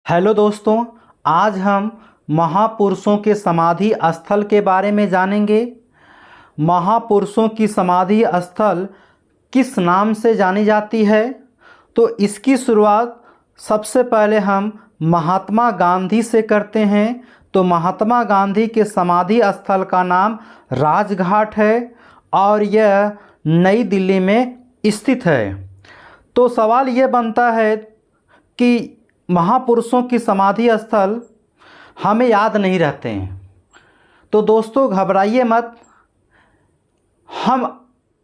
Hello दोस्तों, आज हम महापुरुषों के समाधि स्थल के बारे में जानेंगे। महापुरुषों की समाधि स्थल किस नाम से जानी जाती है? तो इसकी शुरुआत सबसे पहले हम महात्मा गांधी से करते हैं। तो महात्मा गांधी के समाधि स्थल का नाम राजघाट है और यह नई दिल्ली में स्थित है। तो सवाल ये बनता है कि महापुरुषों की समाधि स्थल हमें याद नहीं रहते हैं। तो दोस्तों घबराइए मत, हम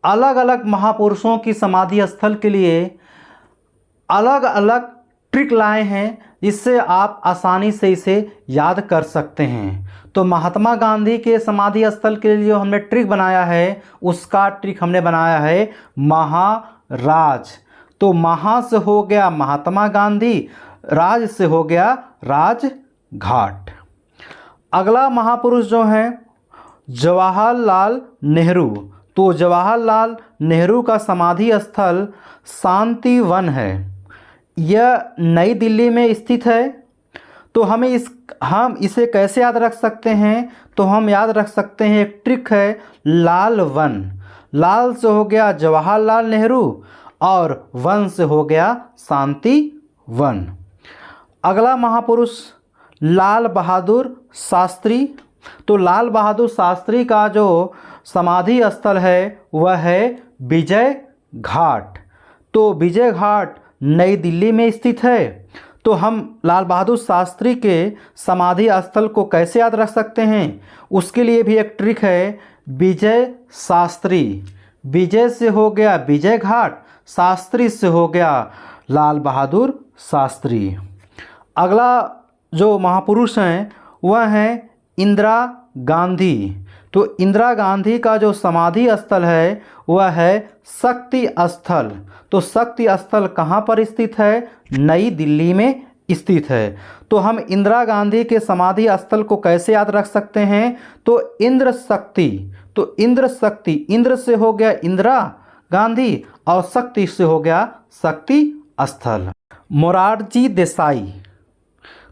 अलग अलग महापुरुषों की समाधि स्थल के लिए अलग अलग ट्रिक लाए हैं जिससे आप आसानी से इसे याद कर सकते हैं। तो महात्मा गांधी के समाधि स्थल के लिए जो हमने ट्रिक बनाया है उसका ट्रिक हमने बनाया है महाराज। तो महा से हो गया महात्मा गांधी, राज से हो गया राजघाट। अगला महापुरुष जो हैं जवाहरलाल नेहरू। तो जवाहरलाल नेहरू का समाधि स्थल शांति वन है, यह नई दिल्ली में स्थित है। तो हम इसे कैसे याद रख सकते हैं? तो हम याद रख सकते हैं, एक ट्रिक है लाल वन। लाल से हो गया जवाहरलाल नेहरू और वन से हो गया शांति वन। अगला महापुरुष लाल बहादुर शास्त्री। तो लाल बहादुर शास्त्री का जो समाधि स्थल है वह है विजय घाट। तो विजय घाट नई दिल्ली में स्थित है। तो हम लाल बहादुर शास्त्री के समाधि स्थल को कैसे याद रख सकते हैं? उसके लिए भी एक ट्रिक है विजय शास्त्री। विजय से हो गया विजय घाट, शास्त्री से हो गया लाल बहादुर शास्त्री। अगला जो महापुरुष हैं वह हैं इंदिरा गांधी। तो इंदिरा गांधी का जो समाधि स्थल है वह है शक्ति स्थल। तो शक्ति स्थल कहाँ पर स्थित है? नई दिल्ली में स्थित है। तो हम इंदिरा गांधी के समाधि स्थल को कैसे याद रख सकते हैं? तो इंद्र शक्ति। तो इंद्र शक्ति, इंद्र से हो गया इंदिरा गांधी और शक्ति से हो गया शक्ति स्थल। मोरारजी देसाई।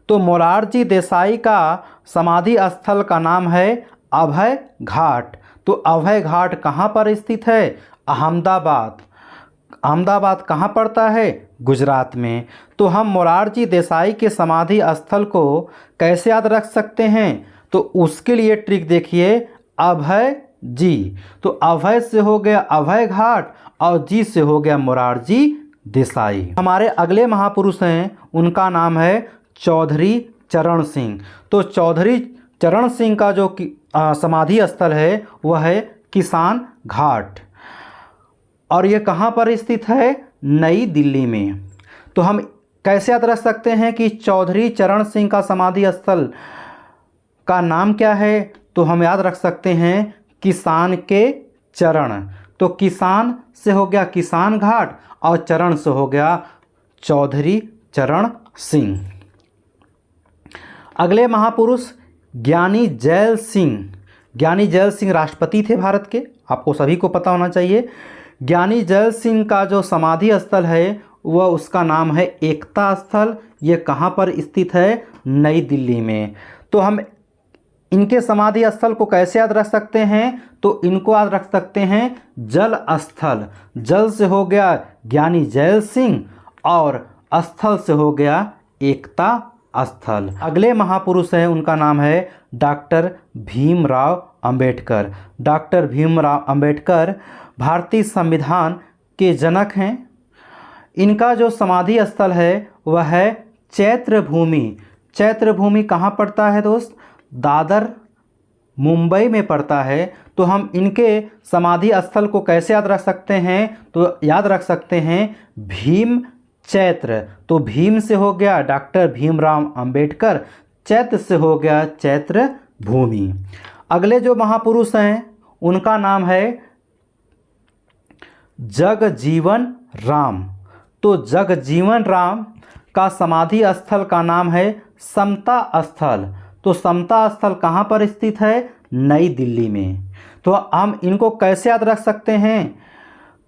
तो मोरारजी देसाई का समाधि स्थल का नाम है अभय घाट। तो अभय घाट कहाँ पर स्थित है? अहमदाबाद। अहमदाबाद कहाँ पड़ता है? गुजरात में। तो हम मोरारजी देसाई के समाधि स्थल को कैसे याद रख सकते हैं? तो उसके लिए ट्रिक देखिए अभय जी। तो अभय से हो गया अभय घाट और जी से हो गया मोरारजी देसाई। हमारे अगले महापुरुष हैं उनका नाम है चौधरी चरण सिंह। तो चौधरी चरण सिंह का जो समाधि स्थल है वह है किसान घाट और ये कहाँ पर स्थित है? नई दिल्ली में। तो हम कैसे याद रख सकते हैं कि चौधरी चरण सिंह का समाधि स्थल का नाम क्या है? तो हम याद रख सकते हैं किसान के चरण। तो किसान से हो गया किसान घाट और चरण से हो गया चौधरी चरण सिंह। अगले महापुरुष ज्ञानी जैल सिंह। ज्ञानी जैल सिंह राष्ट्रपति थे भारत के, आपको सभी को पता होना चाहिए। ज्ञानी जैल सिंह का जो समाधि स्थल है वह उसका नाम है एकता स्थल। ये कहाँ पर स्थित है? नई दिल्ली में। तो हम इनके समाधि स्थल को कैसे याद रख सकते हैं? तो इनको याद रख सकते हैं जल स्थल। जल से हो गया ज्ञानी जैल सिंह और स्थल से हो गया एकता स्थल। अगले महापुरुष हैं उनका नाम है डॉक्टर भीमराव अंबेडकर। डॉक्टर भीमराव अंबेडकर भारतीय संविधान के जनक हैं। इनका जो समाधि स्थल है वह है चैत्र भूमि। चैत्र भूमि कहाँ पड़ता है दोस्त? दादर मुंबई में पड़ता है। तो हम इनके समाधि स्थल को कैसे याद रख सकते हैं? तो याद रख सकते हैं भीम चैत्र। तो भीम से हो गया डॉक्टर भीमराव अंबेडकर, चैत्र से हो गया चैत्र भूमि। अगले जो महापुरुष हैं उनका नाम है जगजीवन राम। तो जगजीवन राम का समाधि स्थल का नाम है समता स्थल। तो समता स्थल कहाँ पर स्थित है? नई दिल्ली में। तो हम इनको कैसे याद रख सकते हैं?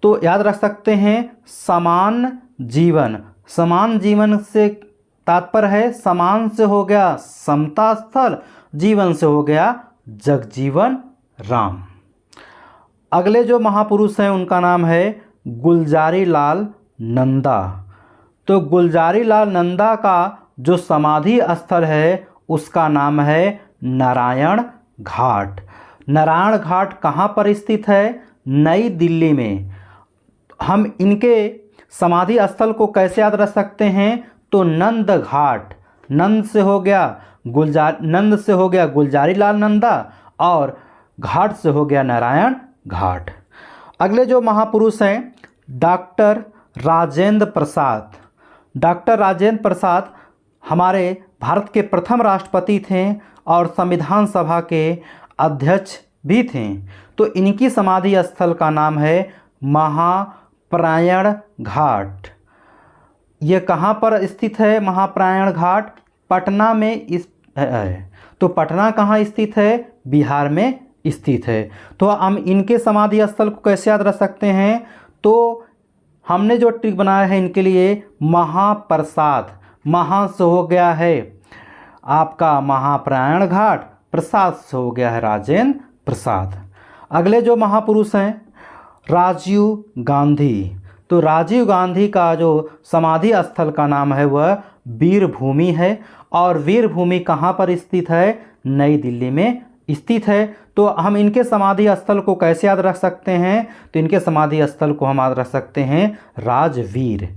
तो याद रख सकते हैं समान जीवन। समान जीवन से तात्पर्य है समान से हो गया समता स्थल, जीवन से हो गया जगजीवन राम। अगले जो महापुरुष हैं उनका नाम है गुलजारी लाल नंदा। तो गुलजारी लाल नंदा का जो समाधि स्थल है उसका नाम है नारायण घाट। नारायण घाट कहाँ पर स्थित है? नई दिल्ली में। हम इनके समाधि स्थल को कैसे याद रख सकते हैं? तो नंद घाट, नंद से हो गया गुलजारी लाल नंदा और घाट से हो गया नारायण घाट। अगले जो महापुरुष हैं डॉक्टर राजेंद्र प्रसाद। डॉक्टर राजेंद्र प्रसाद हमारे भारत के प्रथम राष्ट्रपति थे और संविधान सभा के अध्यक्ष भी थे। तो इनकी समाधि स्थल का नाम है महाप्रायण घाट। ये कहाँ पर स्थित है? महाप्रायण घाट पटना में है। तो पटना कहाँ स्थित है? बिहार में स्थित है। तो हम इनके समाधि स्थल को कैसे याद रख सकते हैं? तो हमने जो ट्रिक बनाया है इनके लिए महाप्रसाद, महा से हो गया है आपका महाप्रायण घाट, प्रसाद से हो गया है राजेंद्र प्रसाद। अगले जो महापुरुष हैं राजीव गांधी। तो राजीव गांधी का जो समाधि स्थल का नाम है वह वीरभूमि है और वीरभूमि कहाँ पर स्थित है? नई दिल्ली में स्थित है। तो हम इनके समाधि स्थल को कैसे याद रख सकते हैं? तो इनके समाधि स्थल को हम याद रख सकते हैं राजवीर।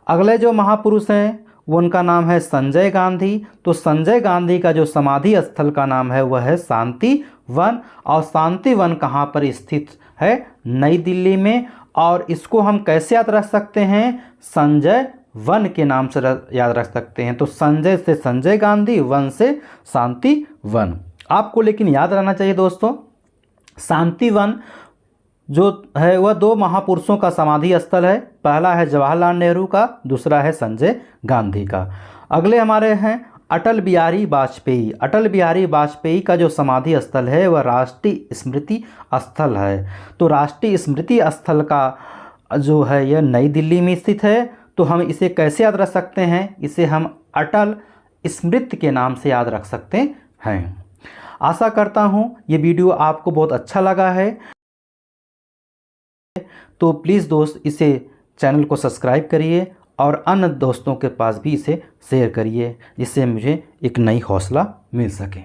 अगले जो महापुरुष हैं वो उनका नाम है संजय गांधी। तो संजय गांधी का जो समाधि स्थल का नाम है वह है शांति वन और शांति वन कहाँ पर स्थित है? नई दिल्ली में। और इसको हम कैसे याद रख सकते हैं? संजय वन के नाम से याद रख सकते हैं। तो संजय से संजय गांधी, वन से शांति वन। आपको लेकिन याद रहना चाहिए दोस्तों, शांति वन जो है वह दो महापुरुषों का समाधि स्थल है। पहला है जवाहरलाल नेहरू का, दूसरा है संजय गांधी का। अगले हमारे हैं अटल बिहारी वाजपेयी। अटल बिहारी वाजपेयी का जो समाधि स्थल है वह राष्ट्रीय स्मृति स्थल है। तो राष्ट्रीय स्मृति स्थल का जो है यह नई दिल्ली में स्थित है। तो हम इसे कैसे याद रख सकते हैं? इसे हम अटल स्मृति के नाम से याद रख सकते हैं। आशा करता हूँ ये वीडियो आपको बहुत अच्छा लगा है। तो प्लीज़ दोस्त इसे चैनल को सब्सक्राइब करिए और अन्य दोस्तों के पास भी इसे शेयर करिए जिससे मुझे एक नई हौसला मिल सके।